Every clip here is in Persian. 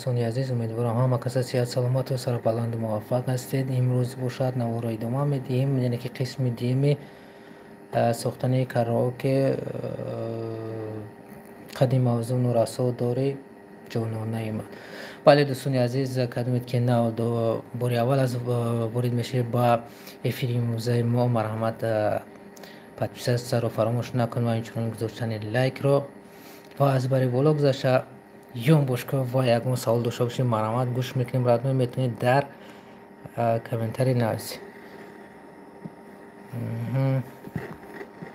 دوستان عزیز، امیدوارم همه کسا صحت سلامت و سربلند و موفق هستید. امروز باشد نوار ادامه میدیم، یعنی که قسم دیمی ساختن کراوکه قدیم موضوع و رسا داره جانانه من. بله دوستان عزیز، کدومید که نه باری اول از بارید میشه با افیری موزه ما مرحمت پادپیس رو فراموش نکن و اینچنین گذاشتن لایک رو و از برای بالا گذاشته یون باشکه و یکمون سوال داشته باشیم مرحمت گوش میکنیم. رد میتونید در کامنتری نویسید.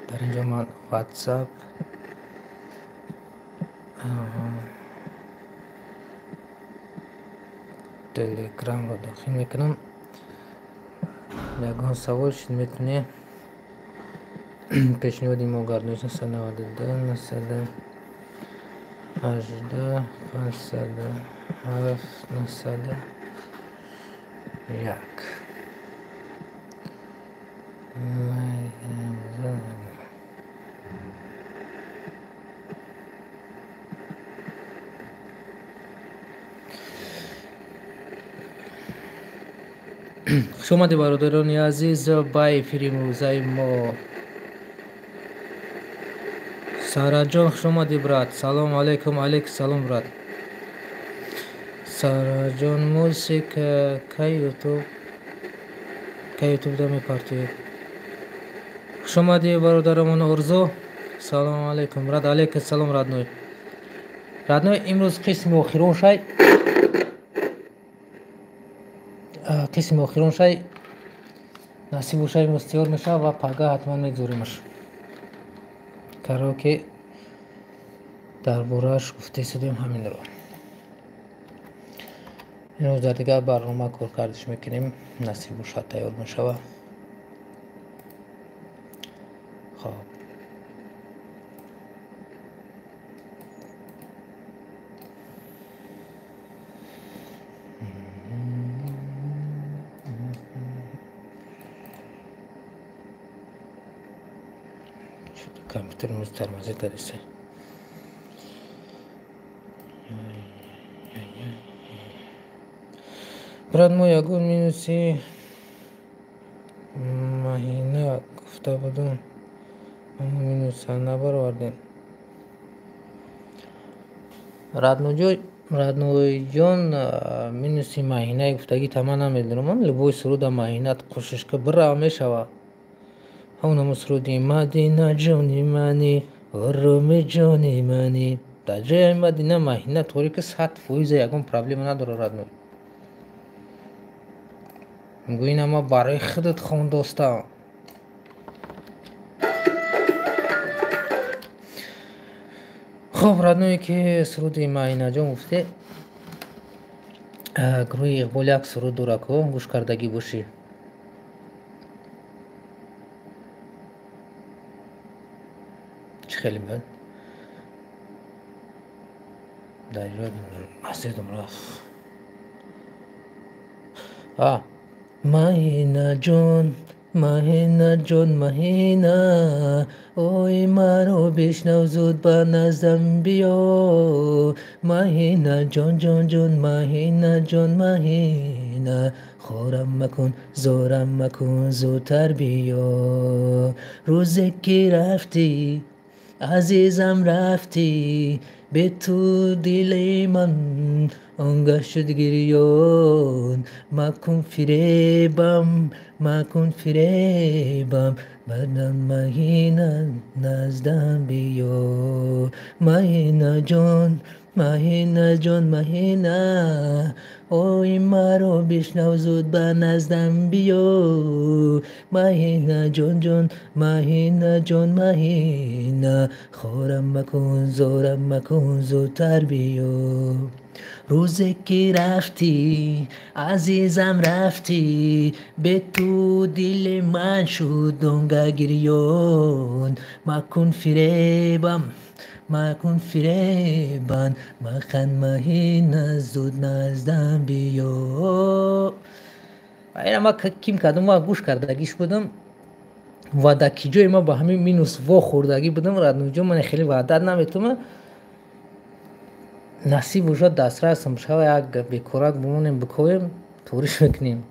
در اینجا من واتساپ تلگرام رو داخل میکنم. یکان سوال شد میتونی پیشنهادی ما گردش 992 918 507 901 شما دی برادران عزیز با افیری موزه ما سارا جان شما دی برات سلام علیکم. علیک سلام برات سارا جان موسیک که یوتیوب دا میپرتید. شما دی برادرمون ارزو سلام علیکم برات. علیک سلام رادنوی امروز قسم آخرون شای نصیب شای مستیار میشه و پگاه حتما میگذاریمش. کارو که در بورش گفته شدیم همین رو اینو در دیگه برنامه کار کردش میکنیم. نصیب شد تیار میشه. خب کامپیوتر مسترمزه داریسه. براد ما یکون مینوسی مهینه گفته بودم اما مینوسه نبروردیم. رادنوی جان مینوسی مهینه گفتگی تمام نمیدونم. من لبوی سرود مهینه کوشش که برا میشوه همون سرودی مدینه جانی منی غرم جانی منی در جای مدینه مهینه طوری که 100% یکم پرابلم نداره. رادنوی میگو این اما برای خودت خون دوستا. خب رادنوی که سرودی مهینه جان گفته گروه اقبال یک سرود داره که گوش کردگی باشی. چه خیلی من در ایراد مسیدم رفت. مهینه جان مهینه اوی مرو بشنو زود با نزدم بیا. مهینه جان مهینه خورم مکن زورم مکن زودتر بیا. روزی که رفتی عزیزم رفتی به تو دل من آنگه شد گریان. مکن فریبم بدم مهینه نزدم بیا. مهینه جان مهینه اوی مرا بشنو زود به نزدم بیا. مهینه جان مهینه خورم مکن زورم مکن زودتر بیا. روزی که رفتی عزیزم رفتی به تو دل من شد دنگه گریان. مکن فریبم مخن مهینه زود نزدم بیا. این ما کم کدوم ما گوش کردگیش بودم و در کی ما با همین مینوس و خوردگی بودم. رادنوی جان من خیلی وعدت نمیتونم насиб уже дастрасам шава як бекорак бумонем бикоем туриш мекунем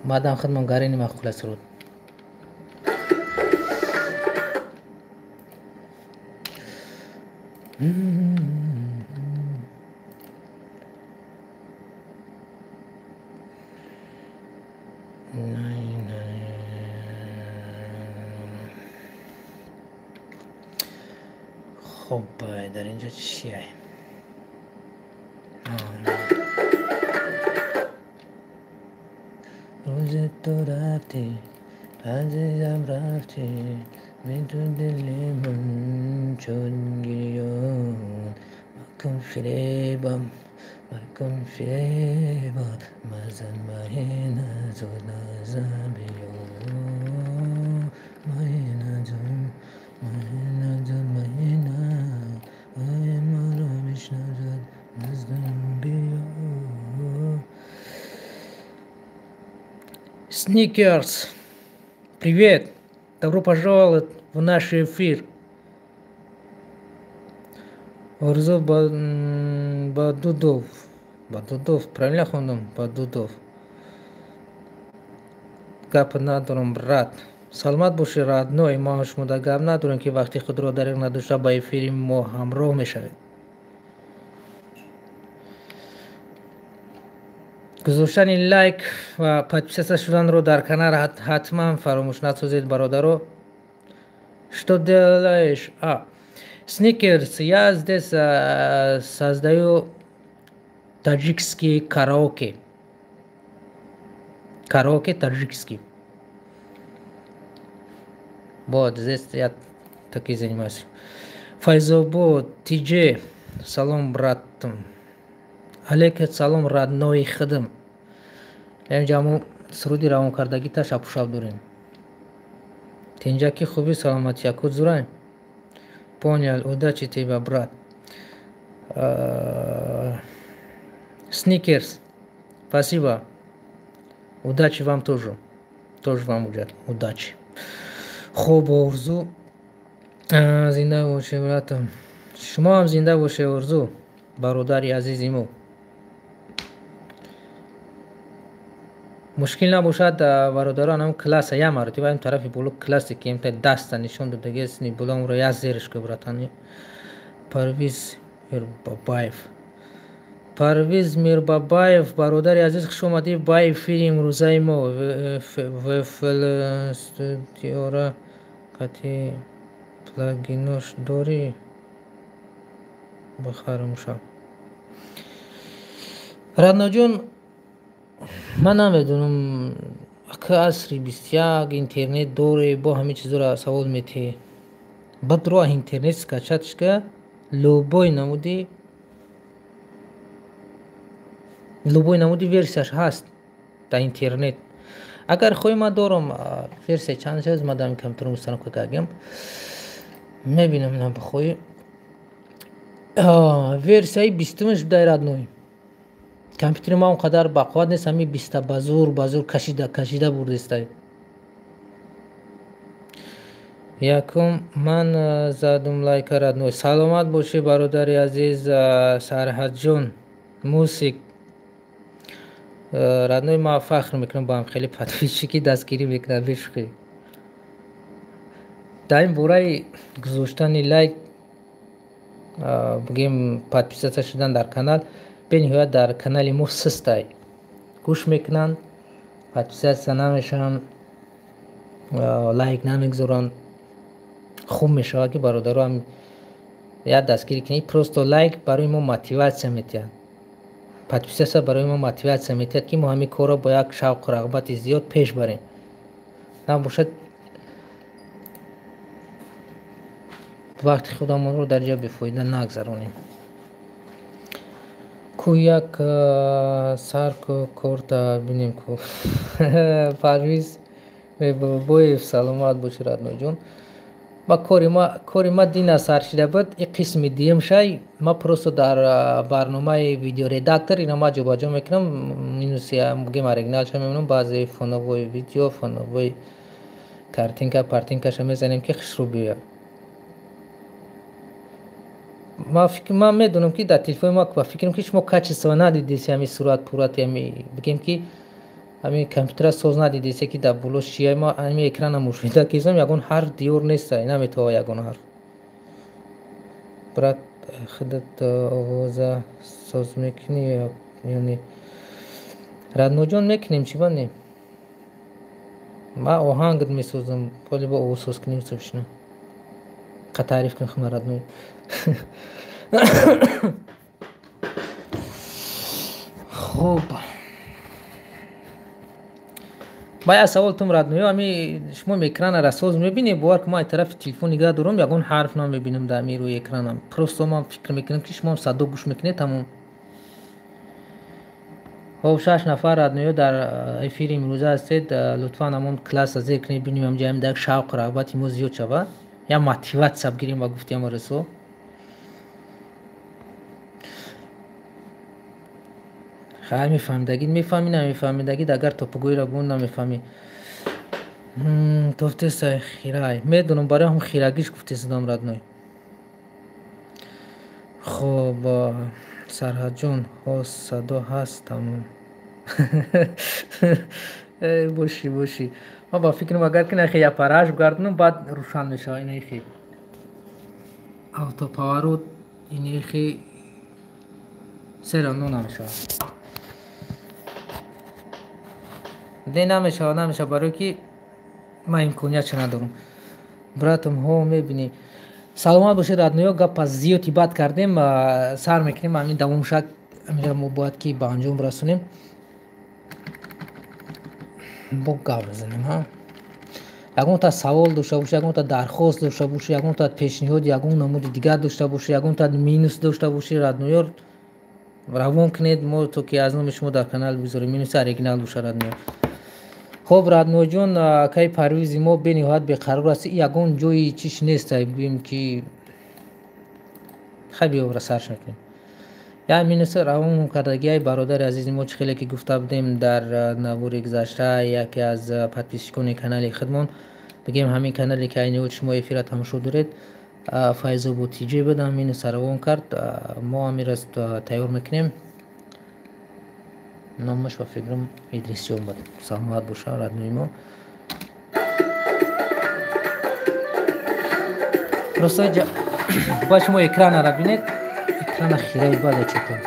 баъдам хидматгари мақуле суруд خب در اینجا چیه روز تو رفتی عزیزم رفتی من تو دل من چون گریان مکن فریبم مزن مهین از و نازم بیان مهین از مرا بشنزد نزدم بیان Snickers, привет! Добро пожаловать в наш эфир. Орзо Бадудов. Бадудов, правильно хондом? Бадудов. гап надорам брат. саломат боши радной, мо шумо да гап надорем ки вақти худро дариқ надошта ба эфири мо ҳамроҳ мешавед. гузоштани лайк ва подписаться шуданро дар канал ҳатман фаромӯш насозед бародаро. Что делаешь? Snickers, я здесь создаю таджикский караоке. Караоке таджикский. Вот здесь я так и занимаюсь. Файзобод, Тиджи, салом, братам. Алейкум салом, родной хидм. Ҷамъ суруди равонкардагӣ ташаббушаб дорем. Тинҷа ки хуби саломати якут зурай. Понял, удачи тебе, брат. Snickers, спасибо. Удачи вам тоже. Тоже вам удачи. Хуб орзу. Зинда бошед, братам. Шумо ҳам зинда бошед орзу. Бародари азизи мо. مشکل نباشد برادران هم کلاس یا مرتبه این طرفی بلو کلاسی که امتى دست نشون داده است بلوم رو یا زیرش که براتانی پرویز میرباباєв برادر عزیز خوش اومدی با فیلم روزای ما و فلسطیورا کتی پلاگینوش داری بخارم شام رادنا جون من نمیدونم که عصری 21 اینترنت دوره با همه چیز را سوال میتی بعد راه اینترنت скачатش که любой намуди версияш ҳаст дар интернет. Агар хоҳӣ ман дорам версия чанд аст ман дар компютер установка кардам мебинам на бихоҳӣ версияи 20 дай радной. Компютери ман он қадар бақувват нест, ҳами 20 базур кашида бурдестай. Якум ман задум лайка радной. Саломат боши бародари азиз Сарҳадҷон мусик. Радной ма фахр мекунам ба ҳам хеле подписчики дастгирӣ мекунад бишухӣ. Дар ин бораи гузоштани лайк бигем подписаться шудан дар канал бениҳоят дар канали мо систай гӯш мекунанд, подписаться намешаванд, лайк намегузоранд. хуб мешавад ки бародаро ҳам як дастгирӣ кунед. просто лайк барои мо мотиватсия метиҳад, подписаться барои мо мотиватсия метиҳад ки мо ҳамин корро бо як шавқу рағбати зиёд пеш барем. набошад вақти худамонро дар ҷо бефоида нагзаронем. ку як сарку корта бинем ку парвиз бобоев саломат боши радноҷон. ва кори ма дина сар шида буд ин қисми диюм шай ма просто дар барномаи видеоредактор ина ма ҷобаҷо мекунам. минуси гем оригиналша мемонам, баъзе фоновои видео, фоновои картинка партинкаша мезанем ки хушрӯ биёяд. من میدونم که در تلفن ما که فکر کنم که شما کچ سو ندیدید همین صورت پورت همین بگیم که همین کامپیوتر سوز ندیدید که در بلوش چیه ما همین اکران مشاهده کردم یگون هر دیور نیست نمیتونه یگون هر برات خودت آواز ساز میکنی یعنی رادنو جان میکنیم چی بندیم ما آهنگ میسوزم ولی با او سوز کنیم سوشنه که تعریف کنم خمار رادنو خوب باید سوال توم رادنو همی شما اکران را سوز میبینی باور که ما طرف تلفن نگاه دارم یگون حرف نمیبینم در می روی اکرانم پروستو ما فکر میکنم که شما صدا گوش میکنه تمام خب 6 نفر رادنو در افیر امروزه هستید لطفا همون کلاس از ذکر ببینیم هم جای در شوق رغبت مو زیاد شود یا موتیوات سب گیریم و گفتیم رسو خیلی میفهمیدگید نمیفهمیدگید اگر توپگوی را بون نمیفهمی توفته سای خیرای میدونم برای هم خیرگیش گفته صدام رادنوی خب سرحد جون صدا هست تمام باشی ما با فکرم اگر که نخی یا پراش بگردنم بعد روشن میشه اینه خی اوتو پاورو اینه خی سرانو نمیشه دی نمیشه برای که من امکانیت چه ندارم براتم ها میبینی سلامت باشید رادنو گپ از زیادی بات کردیم سر میکنیم همین دوم شک میره ما باید که به انجام برسونیم با گپ بزنیم ها یگون تا سوال داشته باشه یگون تا درخواست داشته باشه یگون تا پیشنهاد یگون نمود دیگر داشته باشه یگون تا مینوس داشته باشه رادنو روان کنید ما تو که از نام شما در کانال بذاریم مینوس اوریجینال باشه رادنو خب رادنو جون کی پرویز ما به نهایت به قرار است یگون جوی چیش نیست بگیم که خیلی او را سرش میکنیم یا مینوس روان کردگی برادر عزیز ما خیلی که گفته بودیم در نوار گذشته یکی از پادپیشکان کانال خودمون بگیم همین کانالی که اینو شما افیر تماشا دارید فایز بوتیجی بدم مینوس روان کرد ما امیر است تیار میکنیم نامش و فکرم ادریس جون بود سلامت باشه رادنوی ما راستای با شما اکران را بینید اکران خیره بالا چطور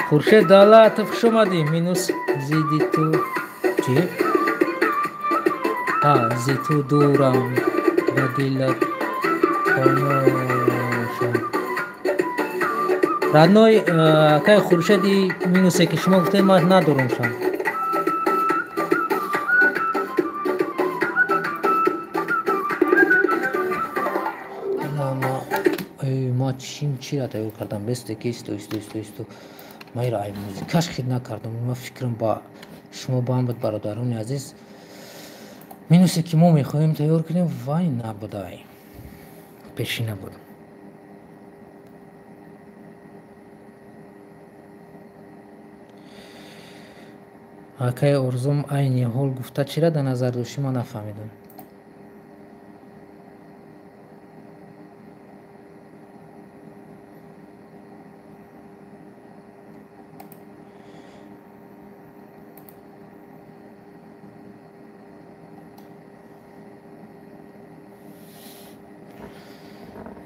خورشید دالا تفش اومدی مینوس زیدی تو چی؟ زی تو دورم با دلت رادنوی که خورشیدی مینوسه که شما گفته ما ندارم شم ما چی را تایور کردم بسته که استو ما ایرا ای موزیکاش خید نکردم ما فکرم با شما با هم بود برادران عزیز مینوسه که ما میخواهیم تایور کنیم وای نبودای پیشی نبود اکای ارزم اینی حال گفته چی را در نظر داشتی ما نفهمیدم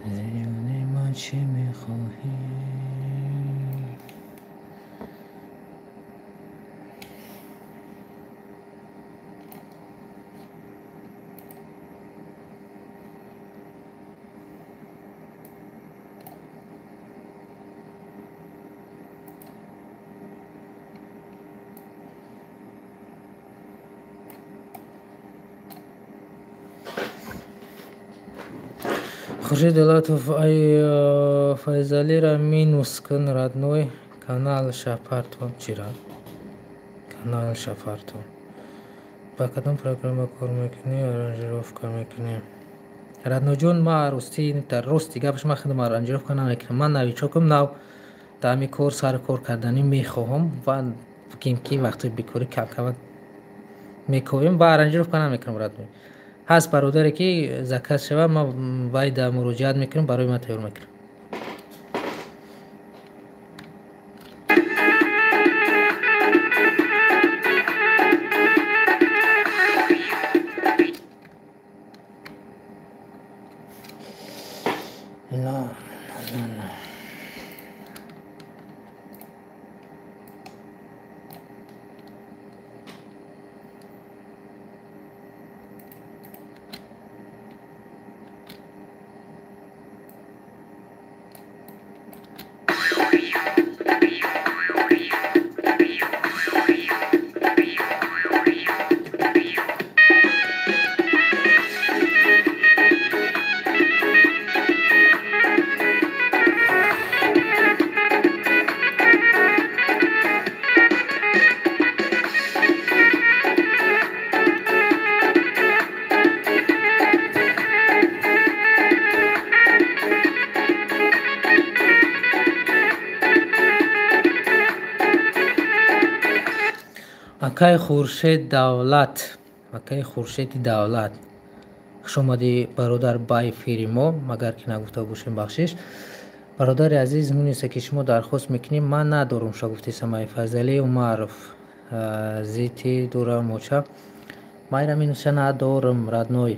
زیانی من چی میخواهی خورشید دلاتوف ای فایزالی را مینوس کن رادنوی کانال شپارتون چرا کانال شپارتون با کدام پروگرام کار میکنی ارانجیروف کار میکنی رادنو جون ما راستی در راستی گپش ما خدمت ارانجیروف کنم میکنم من نوی چوکم نو دامی کار سر کار کردنی میخواهم و بگیم که وقتی بکوری کلکوک میکویم با ارنجировка نمیکنم برات. هست برادری که زکات شوه ما باید مراجعت میکنیم برای ما تیار میکنیم. نه اکای خورشید دولت، اکای خورشید دولت خوش آمدی برادر بای فیری ما، مگر که نگفته باشیم بخشش. برادر عزیز مونیسه که شما درخواست میکنیم من ندارم شگفتی سمای فضلی و معرف زیتی دورم موچه مایرا مینوشه ندارم ردنوی.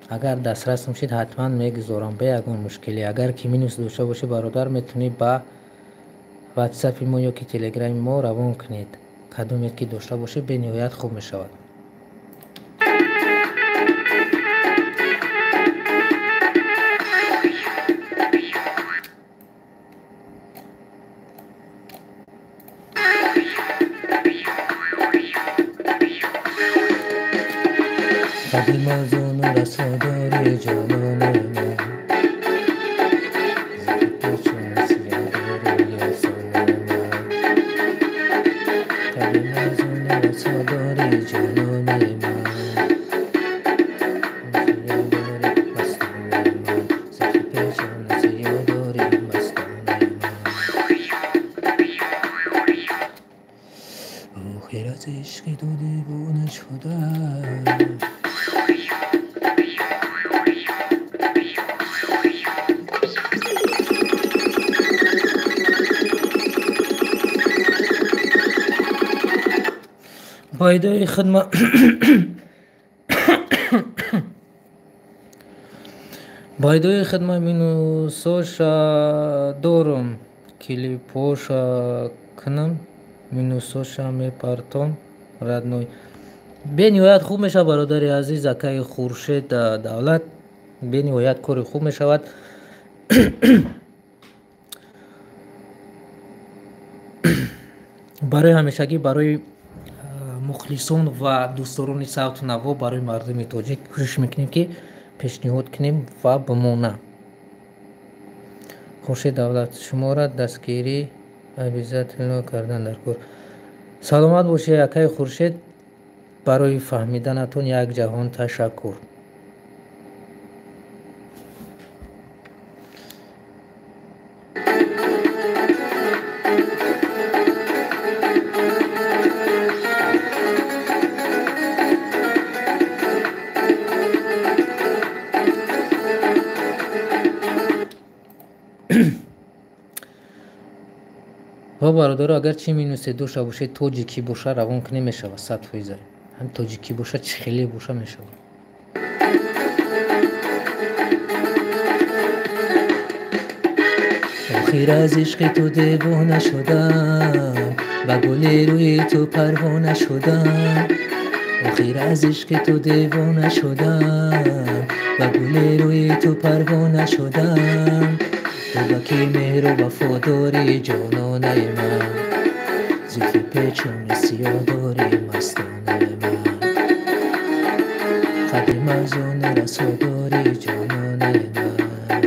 اگر دسترس میشید حتما میگذارم به یگون مشکلی. اگر که مینوس دوشه باشه برادر میتونی با واتساپ ما یا که تلگرام ما روان کنید. کدومی که داشته باشه به نهایت خوب میشود. قدیم از اون رساداری جانان من زفت چون سیاداری آخر از عشق تو دیوانه شدم. بایدای خدمت بایدای خدمت مینو سوشا دورم کلیپوشا کنم مینو سوشا میپرتم ردنوی. به نهایت خوب میشه برادر عزیز اکای خورشید دولت، به نهایت کار خوب میشود. برای همیشگی برای مخلصون و دوستداران صوت نوا برای مردم تاجیک کوشش میکنیم که پیشنهاد کنیم و بمونه. خورشید دولت شما را دستگیری عویزت اعلام کردن در کار. سلامت باشی اکای خورشید، برای فهمیدنتون یک جهان تشکر. و برادر اگر چی مینوسه دوشه باشه تاجیکی باشه روان که نمیشه 100%. هم تاجیکی باشه چه خیلی باشه میشه. آخر از عشق تو دیوانه شدم، با گل روی تو پروانه شدم. آخر از عشق تو دیوانه شدم، با گل روی تو پروانه شدم. تو با که مهر و وفاداری جانانه من، زلف پیچون سیاه داری مستانه من. قدیم از اون رساداری جانانه من،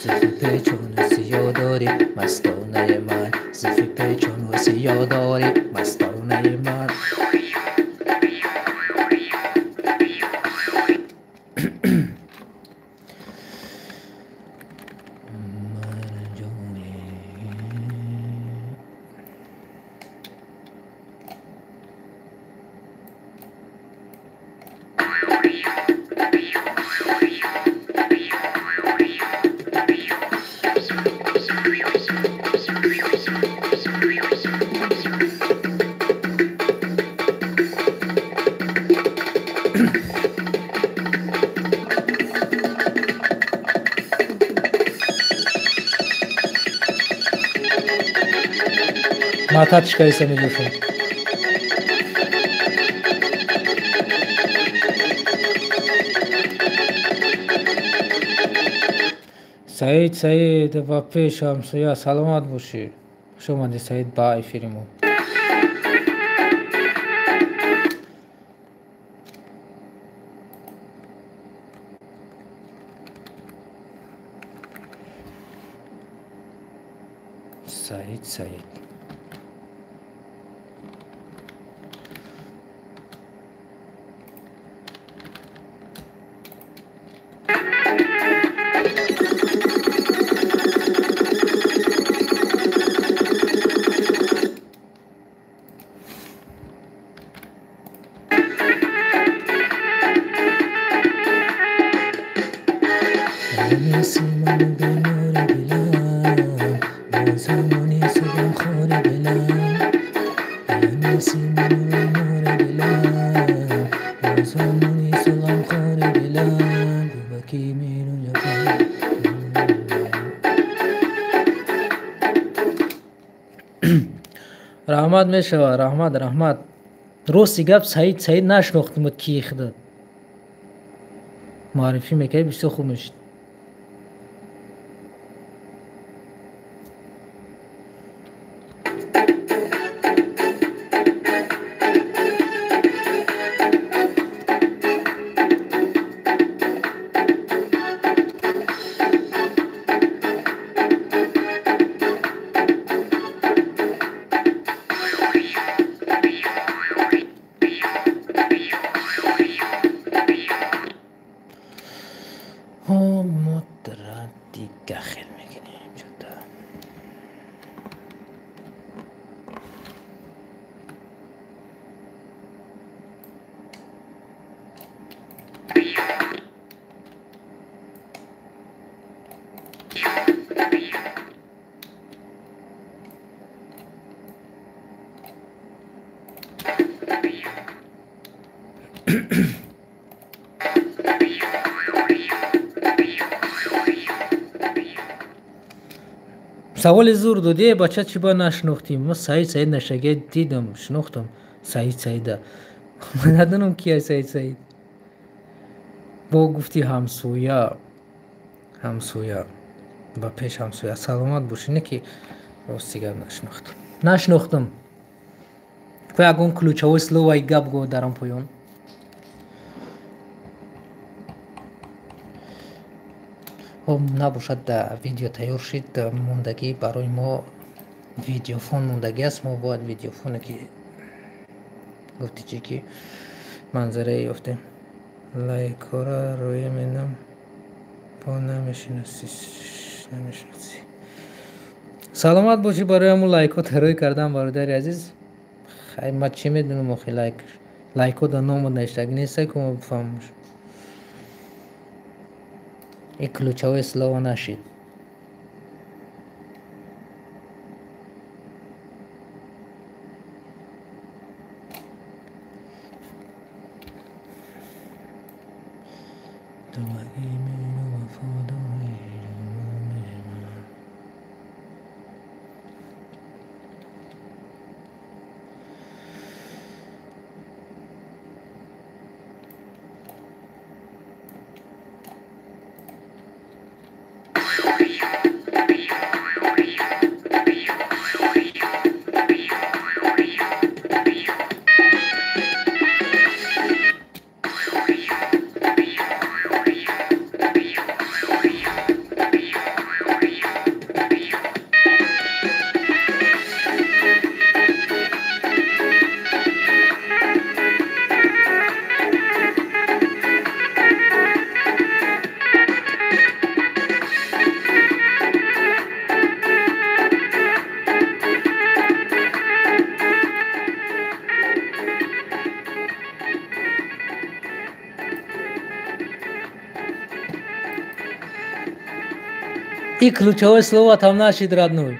زلف پیچون سیاه داری مستانه من. زلف پیچون سیاه داری مستانه من. Мататочка esa микрофон. Саид ва пеш ҳамсоя саломат бошӣ. Хуш омадӣ Саид ба эфири мо. Саид раҳмат мешавад. раҳмат рости гап Саид нашнохтимад ки худо маърифӣ мекардӣ, бисёр хуб мешуд. саволи зур додӣ бача чӣ ба нашнохтим. ма Саид нашага дидам, шинохтам Саида. ман надонам ки Саид бо гуфти ҳамсоя ба пеш ҳамсоя саломат бошӣ, не ки рости гап нашнохтам. ко ягон ключавои словаи гап го дарам поён. набошад видео тайёр шид, мондагӣ барои мо видеофон мондагӣ аст. мо бояд видеофоне ки гуфти чӣ ки манзарае ёфтем. лайкора рӯя менам бо намешинасӣ. саломат бошӣ. барои ҳамун лайкот рӯй кардан бародари азиз. хай ма чӣ медунам охи лайкот дар номо навиштагӣ нестае ки мо бифаҳмем. и ключавое слово нашид. И ключевое слово там нашид, родной.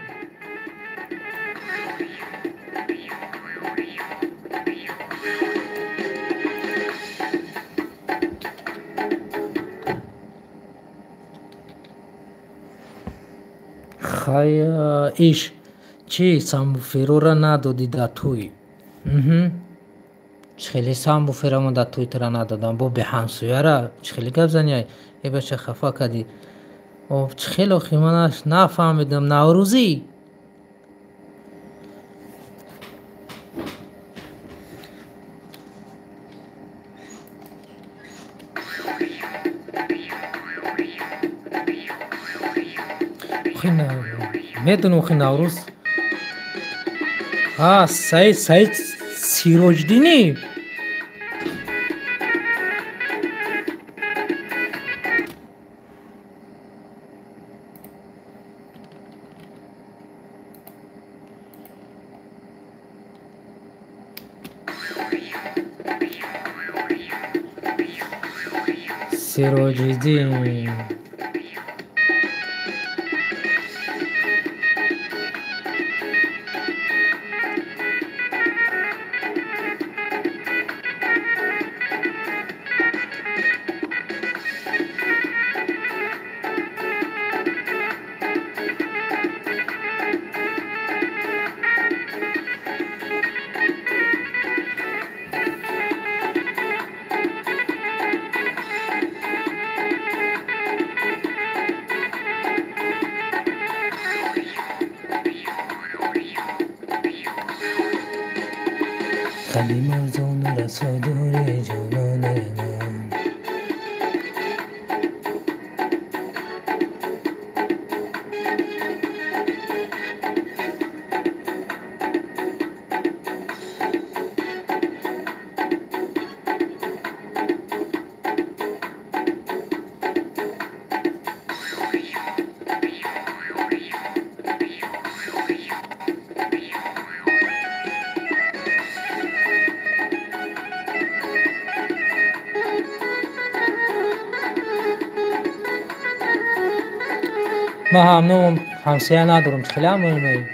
Хая иш чӣ самбуфероро надодӣ дар тӯй? Чӣ хеле самбуферамо дар тӯй тара надодам бо беҳамсӯяра? Чӣ хеле гап занӣ? Бача хафа кардӣ. Чӣ хеле охи манаш нафаҳмидам. Наврӯзӣ? медонам охи наврӯз саид сироҷдинӣ. сироҷдин خلی مرزان رسادار جانان من. من همنوم همسایه ندارم. خیلی هم مهمه.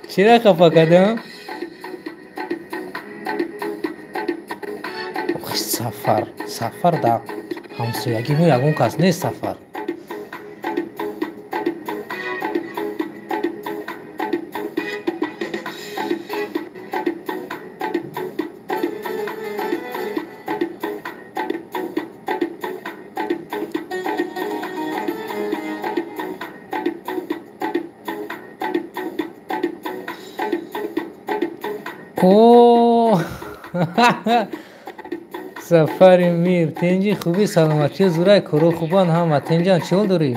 چرا خفا کردم؟ سفر در همسایگی ما یگون کس نیست. سفر اوه سفر میر تنجی خوبی سلامتی زورای کرو خوبان هم تنجان چول داری؟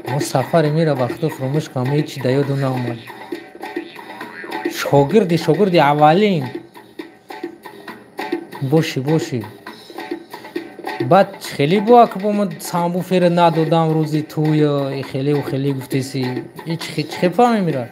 ما سفر میر وقتو فراموش کنم هیچی در یادم نمیاد. شاگردی اولین باشی بعد خیلی با که با من سامبوفر ندادم روزی توی خیلی گفتیسی هیچ خیلی میره.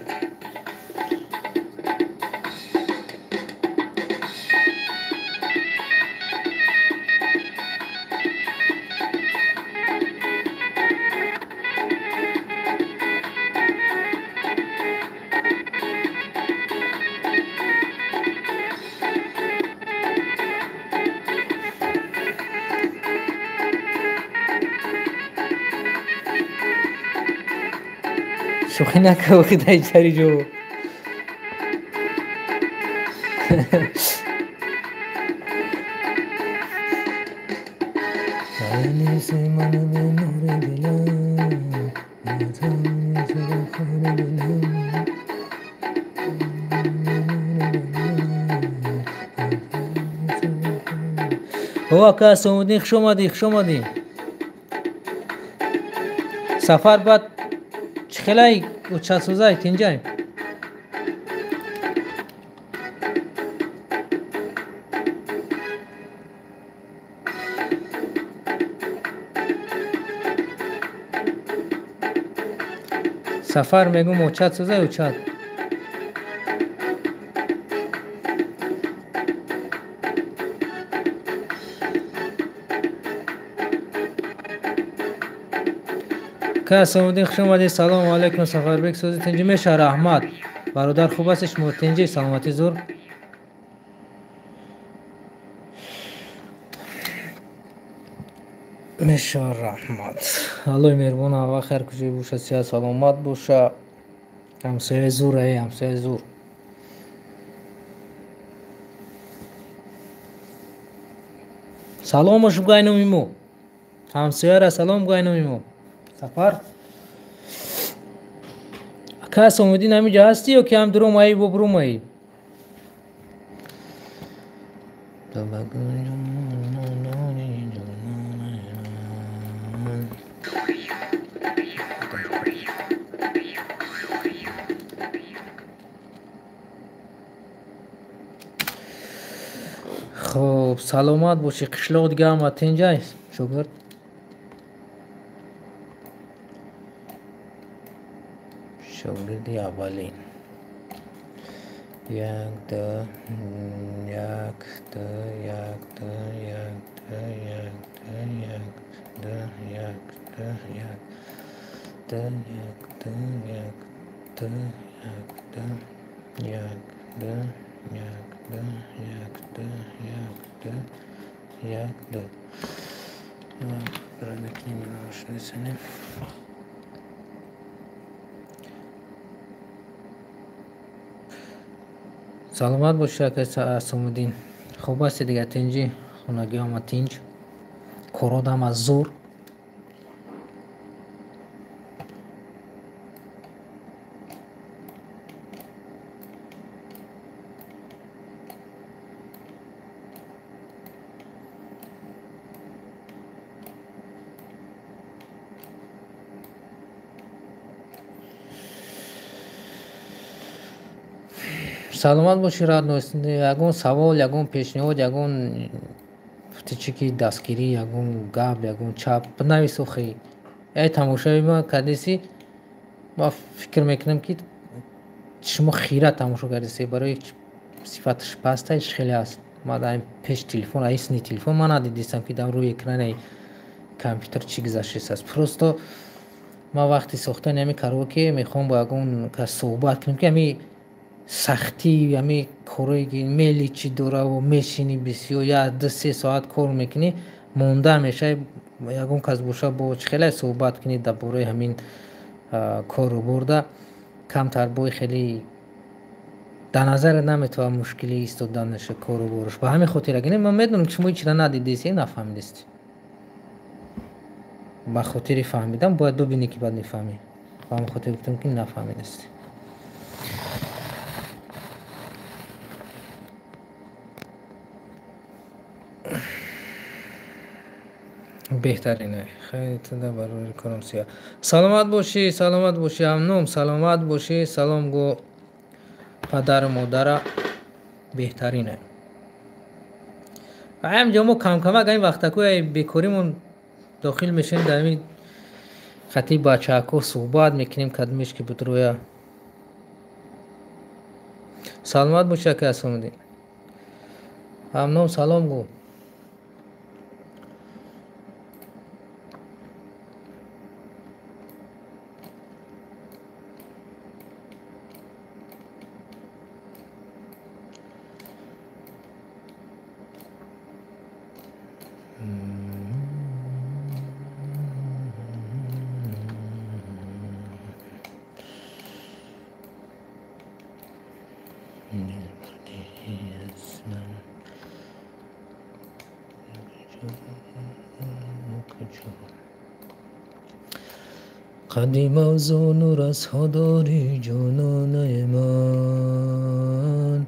شوخی نکن خدای چری جو. هوا کس اومدین خوش اومدین. سفر بعد خیلی چه سوزای تینجایم. سفر میگم اوچت سوزای اوچت که سعودی خوش اومدید. سلام علیکم. سفربک سوزی تنجی میشه رحمت برادر خوب هستش؟ تنجی سلامتی زور میشه رحمت. الله مهربون هوا خیر کجای باشه، سیاه سلامت باشه. همسایه زوره، همسایه زور. سلامش بگوینم ایمو همسایه را سلام بگوینم ایمو سفر که سعودی نمیجا هستی یا که هم درو مایی ببرو مایی؟ خب سلامت باشی. قشلاق دیگه هم اینجا شوگرد شوگردی اولین یک دو یک دو یک دو یک دو یک دو یک دو یک دو یک دو یک دو یک دو یک دو یک دو یک دو یک دو یک دو برای نکنیم نماشنه سنیم. سلامت باشه که سمودین خوب هستی دیگه؟ تنجی خونگی هم تنج کرود هم از زور. سلامت باشی راد. یگون سوال، یگون پیشنهاد، یگون چیکی دستگیری، یگون گاب، یگون چاپ بنویسو. خیلی ای تماشای ما کردیسی. ما فکر میکنم که شما خیره تماشا کردیسی. برای صفتش پستش خیلی است. ما در پیش تلفن ایسنی تلفن ما ندیدیستم که در روی اکران کامپیوتر چی گذاشته است. پروستو ما وقتی ساخته نمی کارو که میخوام با یگون که صحبت کنیم که همی سختی همی کاری که میلی چی دوره و میشینی بسیار یا 2-3 ساعت کار میکنی مونده میشه. یگون کس باشه با خیلی صحبت کنی در باره همین کار رو برده کمتر بای خیلی در نظر نمیتوان مشکلی ایستادن نشه کار رو برش. با همین خاطر اگه من میدونم که شما چرا ندیدیستی نفهمیدیستی. با خاطر فهمیدم باید ببینی که بعد میفهمی. با همین خاطر گفتم که نفهمیدیستی. بهترینه. خیلی تنده برای کنم سیاه. سلامت باشی، سلامت باشی امنوم، سلامت باشی. سلام گو پدر مادر بهترینه. و هم جامو کم کم اگه این وقتا که بیکاریمون داخل میشیم در این خطی بچه ها صحبت میکنیم کدومش که بدرویا. سلامت باشی که اسمودی امنوم سلام گو. قدیم از نور از داری جانانه من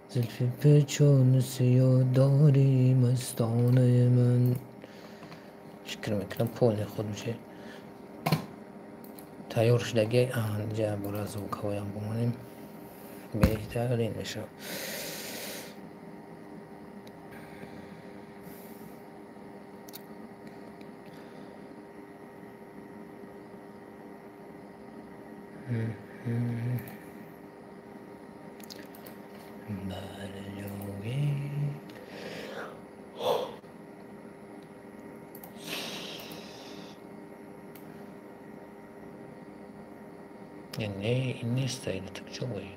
زلف پیچان سیاه داری مستانه من. شکر میکنم پول خود میشه تیار شدگی اینجا برای از او کوایم بمانیم بهترین میشه. نه این نیست، این تو کجایی؟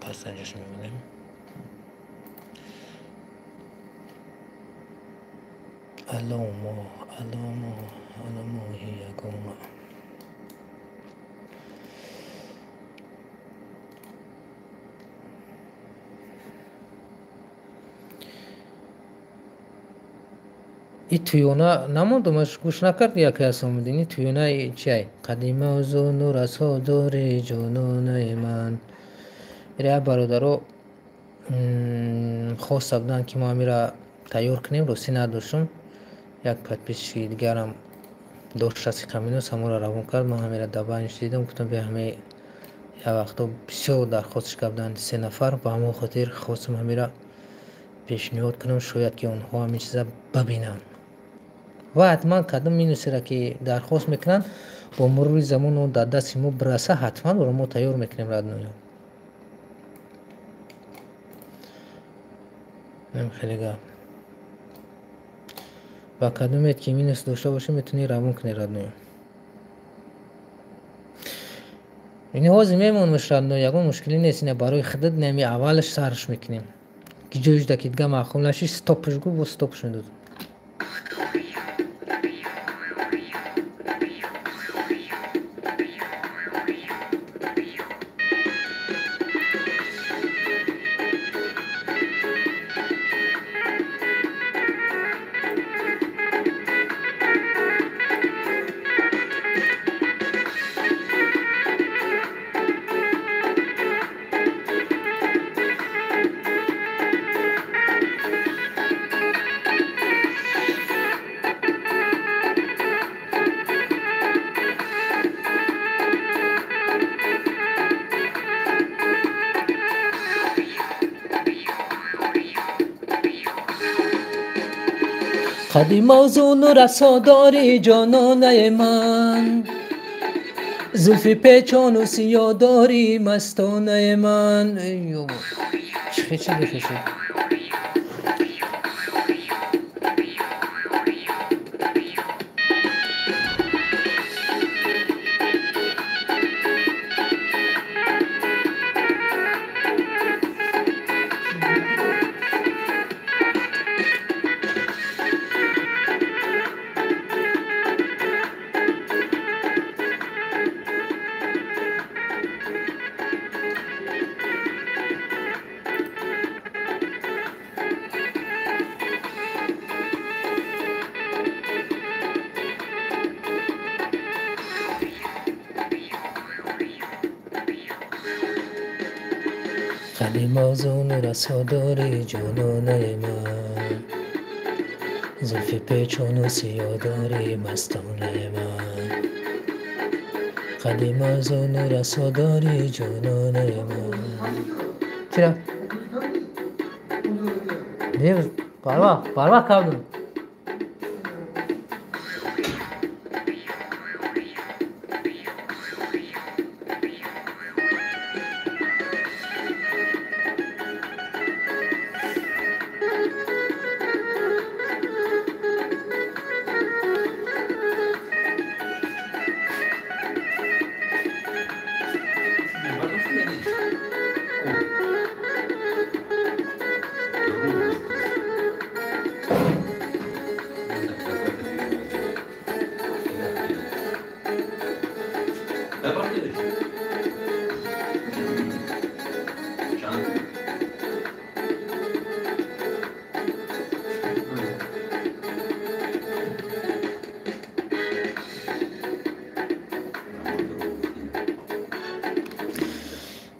پس اینجاش میمونیم. علامو هیگوما. این تویونا نموندمش گوش نکرد یکی از آمدین. این تویونا چیه؟ قدیمه و زونو رسا داری جانانه من. ایره برادرو خواست بودن که ما میره تیار کنیم، روسی نداشتم. یک پدپیچی دیگرم داشت از کامینوس همون را روان کرد. ما همیره دبانش دیدم، گفتم بیا همه یه وقتا بسیار درخواستش کردن 3 نفر. با همون خاطر خواستم همیره پیشنهاد کنم شاید که اونها همین چیزا ببینن و حتما قدم مینوسی را که درخواست میکنن با مرور زمان و در دست ما برسه حتما رو ما تیار میکنیم ردنویا. خیلی گم و قدمت که مینوس داشته باشه میتونی روان کنی ردنویا. این حاضر میمونمش ردنویا، یکون مشکلی نیست. اینه برای خودت نمی اولش سرش میکنیم که جوش دکیدگه معقول نشی ستاپش گو و ستاپش میدود. قدیم از اون رسا داری جانانه من، زلف پیچان و سیاه داری مستانه من. ایو چه چی بکشی؟ قدیم از اون رسا داری جانانه من، زلف پیچان و سیاه داری مستانه من. قدیم از اون رسا داری جانانه من. چرا؟ دیگه بارما کردم.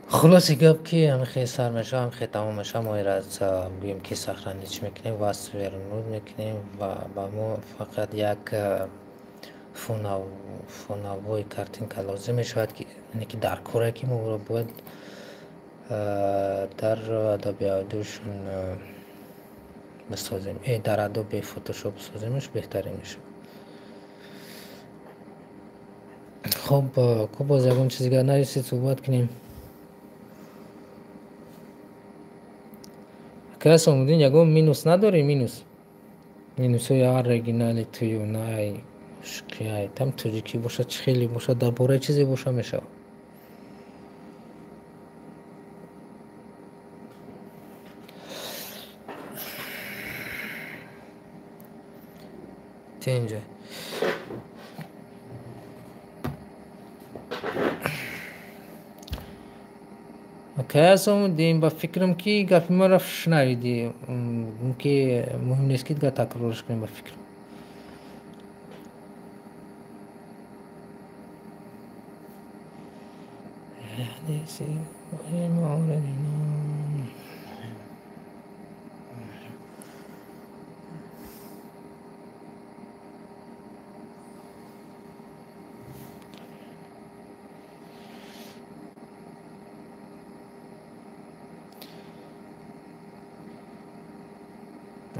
خلاصی گپ که همه خیلی سر میشه، همه خیلی تمام میشه. ما از بگیم که سخرانیچ میکنیم و سویرنود میکنیم و با ما فقط یک فوناوی کارتین که لازم شود که اینه که در کاره که ما رو باید در ادوبی آیدوشون بسازیم، در ادوبی فوتوشاپ بسازیمش بهتری میشه. خب که باز یکم چیزی که نرسید صحبت کنیم. کلاس آمودین یکم مینوس نداری؟ مینوس های هر رگینالی توی اونای شکایت هم تاجیکی باشه خیلی باشه درباره چیزی باشه میشه اینجا که از دیم با فکرم که گفت ما رفت شنویدی اون که مهم نیست که دیگه تکرارش کنیم با فکرم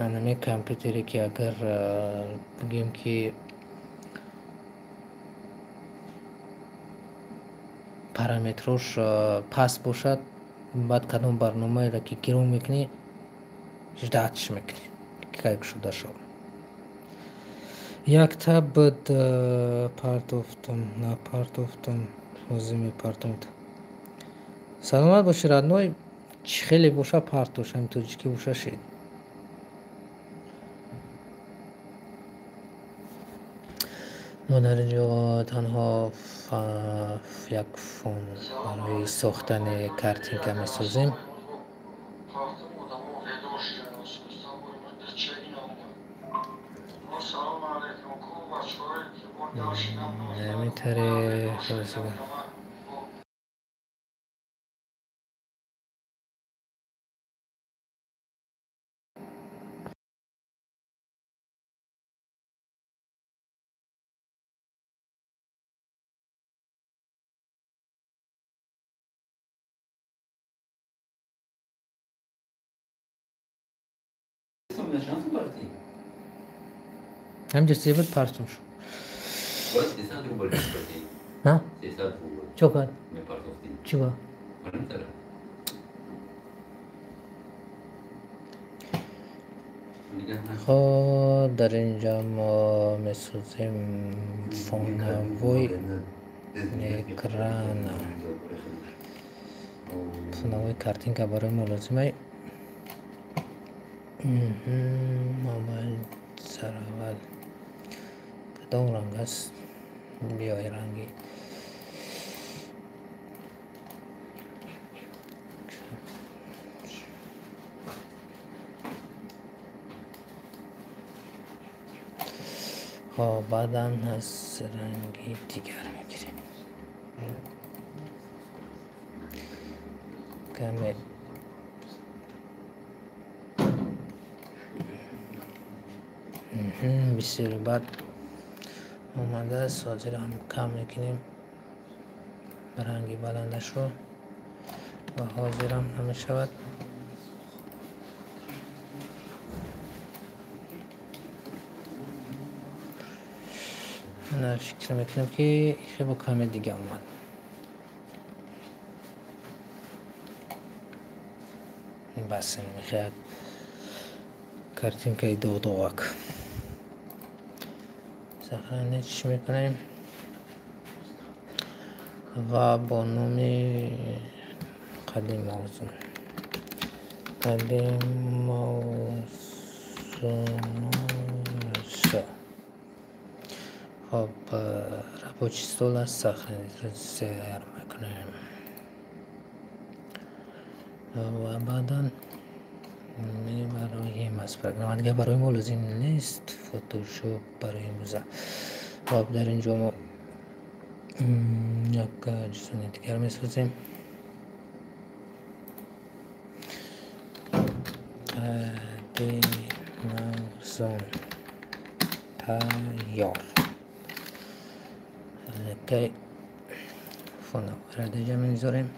انمی کامپیوتری که اگر بگیم که پارامترش پس باشد بعد کدوم برنامه را که گیرون میکنی جداتش میکنی که شده شد یک تب بود پارت افتم نه پارت افتم وزیمی پارتم سلامت باشی ردنوی خیلی باشه پارتوش همینطور که باشه شید ما در اینجا تنها یک فون برای ساختن کارتینگ میسازیم همین طریق خلاصه همینجا سیبت پارتون شد نه؟ چو کن؟ چی با؟ خب در اینجا ما میسازیم فونوی اکران فونوی کارتینگ که برای ما لازمه اول سر اول کدام رنگ است بیای رنگی خب بعدا از رنگی دیگر میگیریم کمی بسیار بعد اومده است حاضر هم کم میکنیم رنگی بلندش رو و حاضر هم نمیشود من فکر میکنم که خیلی با کم دیگه اومد این بس نمیخواد کارتین که دو دوک سخنه چی میکنیم و با نام قدیم موضوع خب رپوچی stol است سخنه سیر میکنیم و بعدا برای مسپرگرام دیگه برای ما لازم نیست فوتوشوپ برای موزه خب در اینجا ما یک جسم دیگر میسازیم موزون تیار که فونو را دیگه میذاریم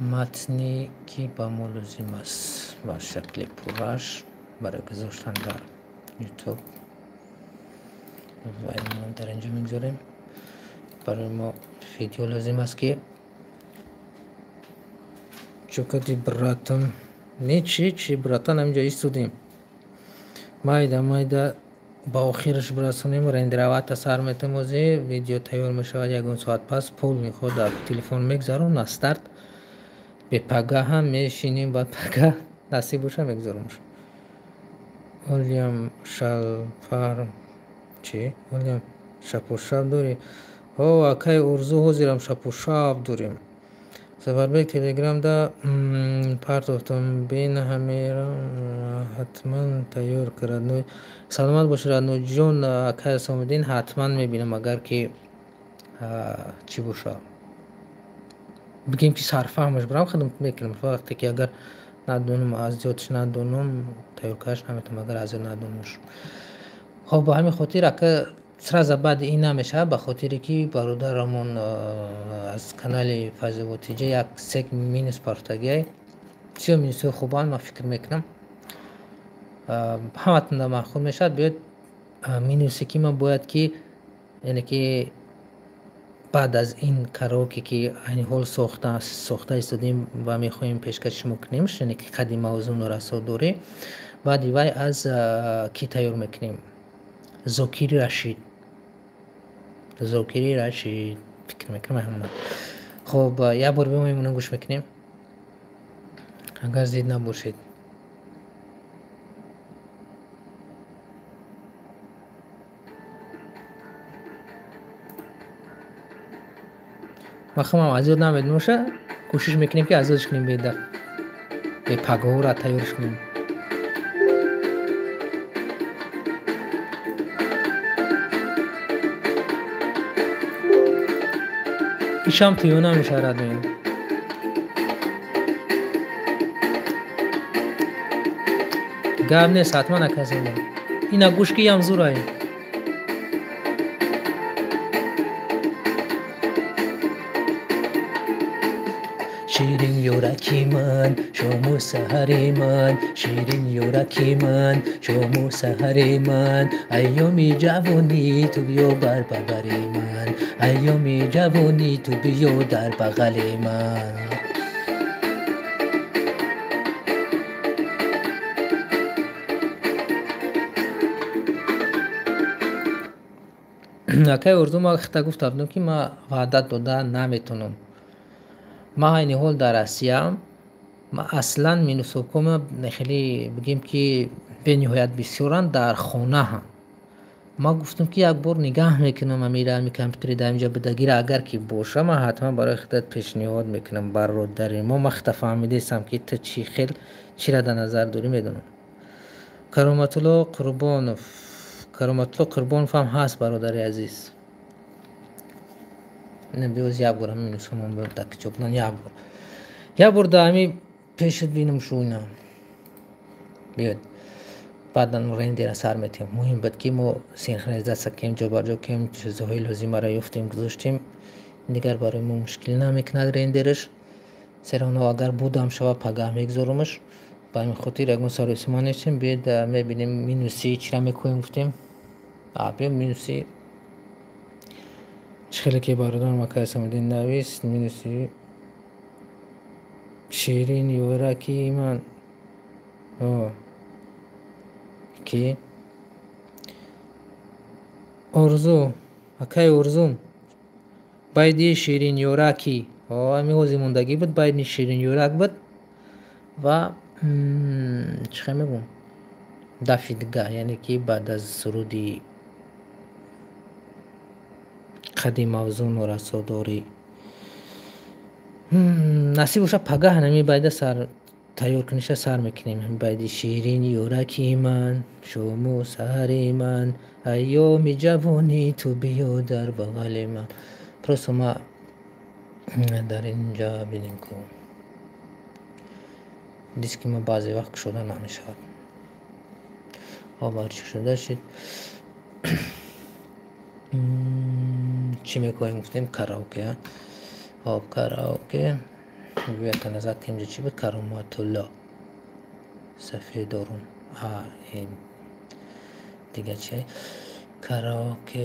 متنی که با ما لازم است با شکل پرش برای گذاشتن در یوتیوب و این در اینجا میگذاریم برای ما ویدیو لازم است که چوکتی براتون نه چی براتون همینجا ایستودیم майда ба охираш бирасонем. рендеровата сар метамозе, видео тайёр мешавад. Ягон соат пас пул меходад, телефон мегзарон на старт, бепага ҳам мешинем, баъд пага насиб боша мегзаромш. олиям шалфар чи олиям шапошаб дорем. о акай урзу ҳозирам шапошаб дорем. сафарбек телеграм да партофтам бин ҳамера ҳатман тайёр кард. саломат бошед радноҷон. акай асомиддин ҳатман мебинам агар ки чӣ боша бигем ки сарфаҳмаш бирам хидмат мекунам. вақте ки агар надонам аз зиёдаш надонам тайёр кардаш наметавонам агар аз зиёд надонамш. хоб ба ҳамин хотир ака сразу баъди ин намешавад, ба хотире ки бародарамон аз канали файзовотиҷа як сек минус партагиай бисёр минусҳои хубан ман фикр мекунам ҳаматонда маъқул мешавад. биёед минусе ки ман бояд ки яъне ки баъд аз ин караоке ки айни ҳол сохта истодем ва мехоҳем пешкаши шумо кунемш, яъне ки қадди мавзун расодорӣ. баъди вай аз ки тайёр мекунем? зокири рашид фикр мекунам ҳамон. хоб як бор бимоем уна гӯш мекунем агар зид набошед. махамам аз ёд намедем боша, кӯшиш мекунем ки аз ёдш кунем бедар пагаҳоро тайёрш кунем. ишам тиёна мешавад. гап нест ҳатман акасида ина гӯшки ям зурай. ширин ёраки ман шому саҳари ман, ширин ёраки ман шому саҳари ман, айёми ҷавонӣ ту биё бар бағали ман, айёми ҷавонӣ ту биё дар бағали ман. акай урзу ма хита гуфта будам ки ма ваъда дода наметонам. ман айни ҳол дар Россиям. ма аслан минусҳои хеле бигем ки бениҳоят бисёранд дар хона ҳам. ма гуфтам ки як бор нигаҳ мекунам амира ами компютери дар инҷа бидагира агар ки боша ман ҳатман барои худат пешниҳод мекунам. бародари мо ма хита фаҳмидастам ки ту чӣ хел чиро дар назар дорӣ медонам. кароматулло қурбонов ҳам ҳаст бародари азиз. биёз як бор ҳамин минусҳомон дакчобдан як бор дар ҳамин пешат бинам шуина биёд баъдан рендера сар метем. муҳим буд ки мо синхронизатсия кунем, ҷобаҷо кунем, чизҳои лозимаро ёфтем гузоштем. дигар барои мо мушкил намекунад рендераш. серано агар будам шава пагаҳ мегзоромаш. ба ҳамин хотир ягон сарвиси ма нестем. биёд мебинем минуси чира мекунем. гуфтем биё минуси чхеле ки бародарам акай асомиддин навист. минуси ширин ёраки ман ки орзу акай урзум байди ширин ёраки ами ҳози мондагӣ буд. байди ширин ёрак буд ва чихе мегӯм дафи дига, яъне ки баъд аз суруди қадди мавзуну расодорӣ насиб боша пагаҳ нами байда сар тайёр куниша сар мекунем. байди ширин ёраки ман шому саҳари ман, айёми ҷавонӣ ту биё дар бағали ман. просто ма дар инҷа бинем ку диски ма баъзе вақт кушода намешавад. ҳарчи шуда шид. чӣ мекунем? гуфтем караоке. караоке биёед назар инҷа чӣ буд? кароматулло сафедорун дига чи караоке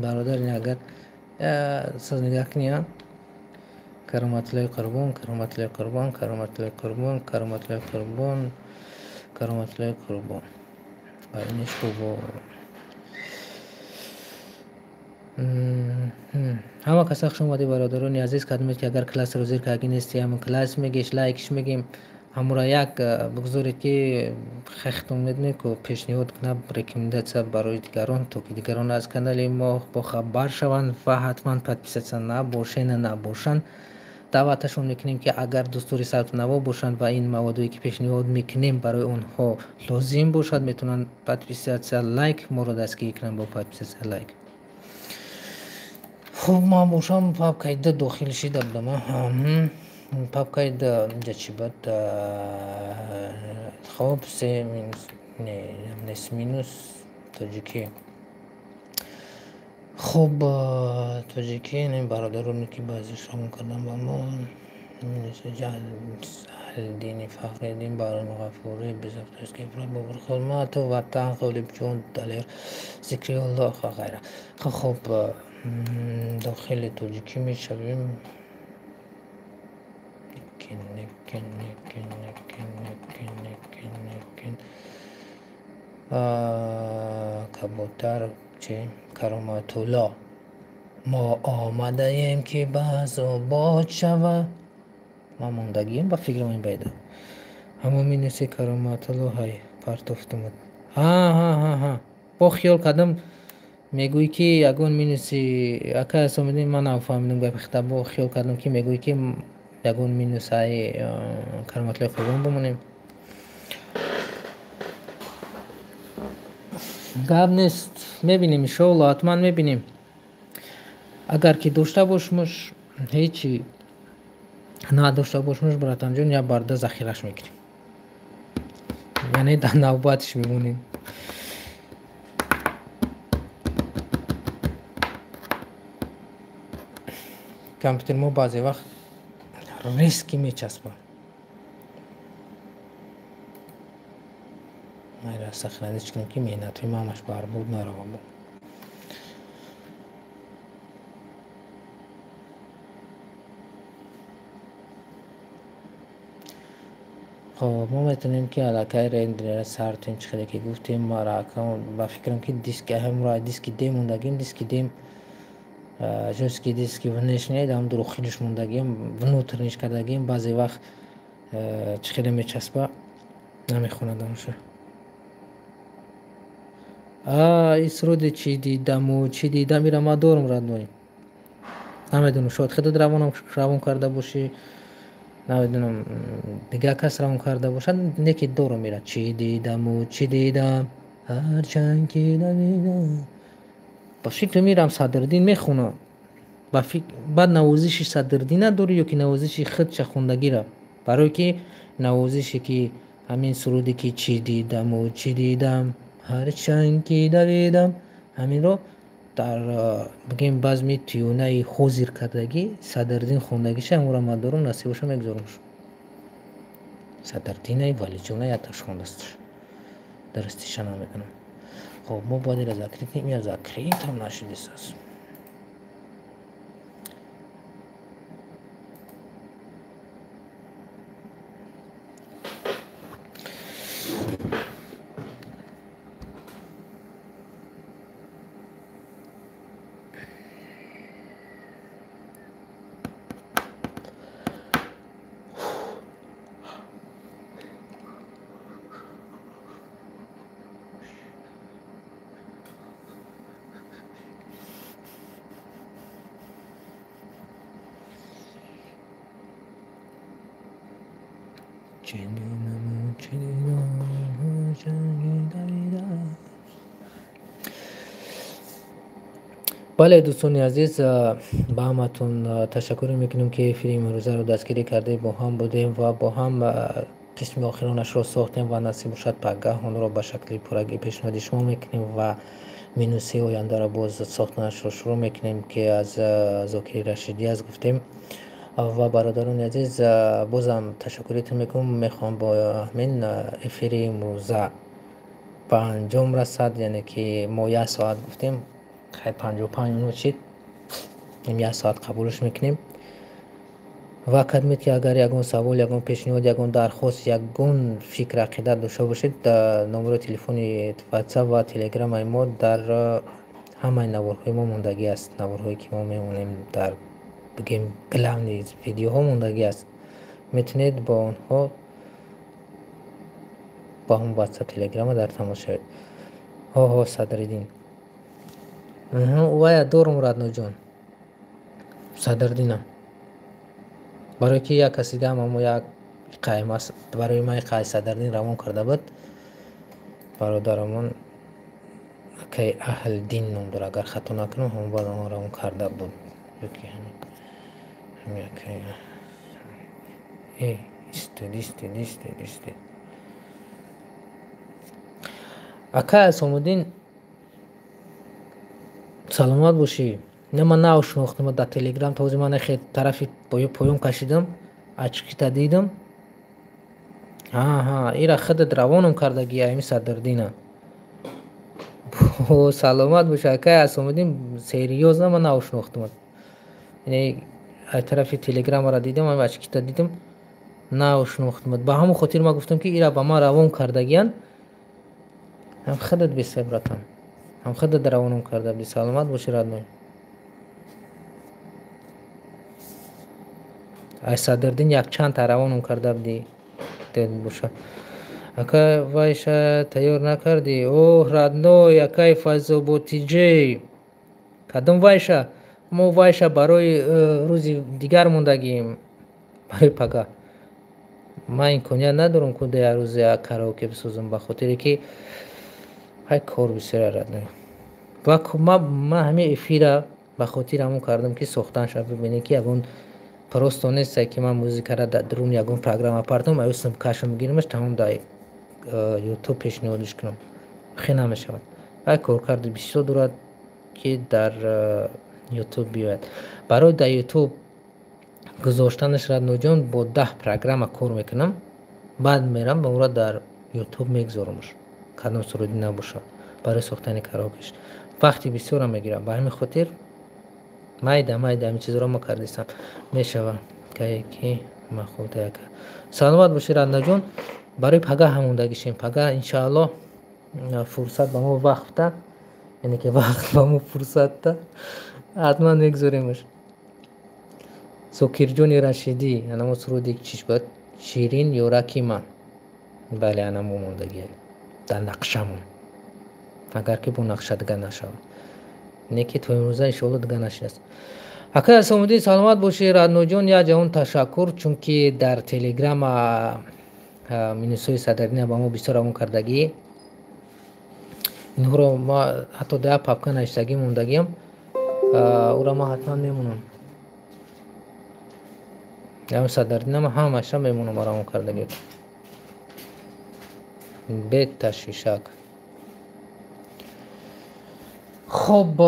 бародар ин агар соз нигаҳ кунӣ کرامتلای قربان، کرامتلای قربان، کرامتلای قربان، کرامتلای قربان، کرامتلای قربان. اینش خوب. همه کسا خوش اومدی برادران عزیز. کدومید که اگر کلاس رو زیر که اگه نیستی همون کلاس میگیش لایکش میگیم. همورا یک بگذارید که خیختون میدنی که پیشنهاد کنه ریکمنداچیا برای دیگران تو که دیگران از کانال ما با خبر شوند و حتما پادپیساتسیا نباشن. دعوتشون میکنیم که اگر دستوری ثبت نام باشند و این موادی که پیشنهاد میکنیم برای اونها لازم باشد میتونن پادپیساتسیا لایک ما رو دستگیر کنن با پادپیساتسیا لایک. خب ما باشم پاپکایده داخل شده بدم. پاپکایده اینجا چی بود؟ خب سه مینوس نس مینوس تاجیکی. خب تاجیکی این برادرانی که بازیش رو کردم با ما مینوس دینی فخردین باران غفوری بزرگ است که برای بابر خدمات و وطن قولب جون دلیر ذکری الله غیره. خب داخل تاجیکی میشویم. کبوتر چه کرامت الله ما آمده ایم که باز آباد شود. ما موندگیم با فکر من بیده همون می نویسی کرامت الله های پرتفت اومد. ها با خیال کدم میگویی که یگون می نویسی اکا اسامیدین من نفهمیدم گفت خطاب. با خیال کردم که میگویی که یگون می نویسی کرامت الله قربان بمونیم. گاب نیست میبینیم انشاءالله حتما میبینیم. اگر که داشته باشمش هیچی نه داشته باشمش براتان جون یا برده ذخیرش میگیریم یعنی در نوبتش میمونیم. کامپیوتر ما بعضی وقت ریسکی میچسبه. ما را سخنش کنیم که مینت ما همش بربود نرو بود. خب ما میتونیم که علاقه رندر سرتون چخیلی که گفتیم ما را اکاون با فکرم که دیسک هم را دیسک دیم موندگیم. دیسک دیم جوسکی دیسکی ونش نیدم درو خیلیش موندگیم ونوترنش کردگیم بعضی وقت چخیلی میچسبه نمیخونه دانشه. اسرود چی دیدم و چی دیدم میرم ما دورم رد نویم نمیدونم شاید خیلی روان کرده باشی نمیدونم دیگه کس روان کرده باشد نکی دورم میره چی دیدم و چی دیدم هرچند که نمیدم با فکر میرم صدردین میخونه با فکر بعد نوازشی صدردین نداری یا که نوازشی خود چه خوندگی را برای که نوازشی که همین سرودی که چی دیدم و چی دیدم هرچند که نمیدم همین رو در بگیم بزمی تیونه خوزیر کردگی صدردین خوندگیش هم را ما دارم نصیبش میگذارم صدردینه ولی جونه یتش خوندستش درستیش نمیدونم. خب ما باید را ذکریت نیم یا ذکریت هم نشده ساز بله دوستان عزیز با همتون تشکر میکنیم که فیلم روزه رو دستگیری کرده با هم بودیم و با هم قسم آخرانش رو ساختیم و نصیب شد پگاه اون رو به شکل پرگی پیشنهادی شما میکنیم و مینوسی آینده را باز ساختنش رو شروع میکنیم که از زاکری رشیدی از گفتیم و برادران عزیز بازم تشکریتون میکنم. میخوام با همین افیری موزه به انجام رسد یعنی که ما 1 ساعت گفتیم خیلی 55 مینوت شد این 1 ساعت قبولش میکنیم ва кадмед ки агар ягон савол, ягон пешниҳод, ягон дархост, ягон фикр ақида дошта бошед, номери телефони WhatsApp ва Telegram мо дар ҳамаи наворҳои мо мондагӣ аст. Наворҳое ки мо мемонем дар бигем главни видеоҳо мондагӣ аст. метавонед бо онҳо ба ҳам WhatsApp, Telegram дар тамос шавед. Садриддин вая дорум Радноҷон Садриддинам, барое ки як каси дамамо як қайма барои ман қай Садриддин равон карда буд. Бародарамон акай Аҳлдин ном дорад, агар хато накунам ҳамон баъд он равон карда буд. Истед акай Асомуддин, саломат бошӣ. Не ман наошнохтам дар Telegram, този ман хе тарафи поём кашидам, ачкита дидам. Ира худат равонам кардагӣ ами Садриддина. Саломат бош акай Асомуддин, сериёзна ман наошнохтам. Яъне тарафи Telegram-ро дидам, ами ачкита дидам, наошнохтам. Ба ҳамон хотир ман гуфтам ки ира ба ман равон кардагиян. ҳам худат бисабратам, ҳам худат равонам карда буди. Саломат бошӣ Радной. ай Садриддин якчанд та равонам карда буди. Дед боша акай вайша тайёр накарди? Радной, акай Файзоботиҷӣ, кадом вайша? Мо вайша барои рӯзи дигар мондагием, барои пага. Ман имконият надорам ку як рӯз як караоке бисозам, ба хотире ки ҳай кор бисёр Радной. Ман ҳамин эфира ба хотир ҳамон кардам ки сохтан шавад. Бибинед ки ягон просто нест ки ман музикаро дар дуруни ягон программа партам, айёсам кашам мегиримаш, тамом дар YouTube пешниҳодиш кунам. хе намешавад. ҳай коркарди бисёр дорад ки дар YouTube биёяд. Барои дар YouTube гузоштанаш Радноҷон бо 10 программа кор мекунам. баъд мерам ба онро дар YouTube мегузорамаш. кадом суруди набошад. барои сохтани караокеш вақти бисёрам мегирад. ба ҳамин хотир майда ҳамин чизро ма кардистам. Мешава ки махута яка. Саломат бошӣ Радноҷон. барои пага ҳамондагишем. пага иншааллоҳ фурсат ба мо вақфта, яъне ки вақт ба мо фурсатта ҳатман мегузоремаш. Зокирҷони Рашидӣ, анамо суруди чиш буд? Ширин ёраки ман. бале анамо мондагӣ дар нақшамон. агар ки бо нақша дига нашавад. не ки то имрӯза иншоалло дига нашидаст. акай Асомуддин, саломат бошӣ Радноҷон. як ҷаҳон ташаккур, чунки дар Telegram минусои Садриддина ба мо бисёр равон кардагӣ. инҳоро ма ҳатто дар папка навиштагӣ мондагиам. ӯро ма ҳатман мемонам. ям Садриддина ма ҳамаша мемонам равон кардагӣ. бе ташвишак. хоб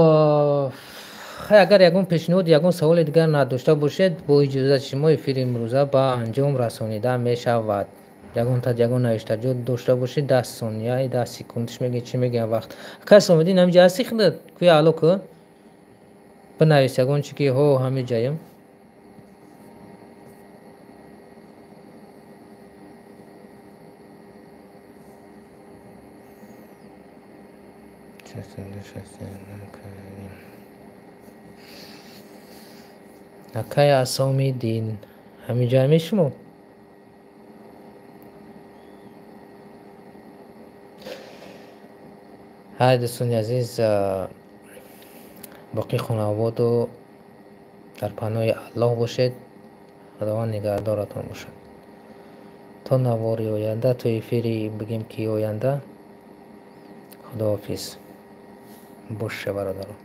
агар ягон пешниҳод, ягон саволи дигар надошта бошед, бо иҷозати шумо эфири имрӯза ба анҷом расонида мешавад. ягон навиштаҷот дошта бошед, 10 сония 10 секундиш мегӯед, чӣ мегӯям вақт. акай Асомуддин, ҳамиҷа ҳастӣ худат? кӯи аъло ку? бинавис ягон чӣ ки ҳамиҷаям. акай Асомиддин, ҳамиҷаами шумо? ҳай дӯстони азиз, боқи хонаводу дар паноҳи Аллоҳ бошед. худованд нигаҳдоратон бошад. то навори оянда, то эфири бигем ки оянда. худоҳофиз. боше бародарон.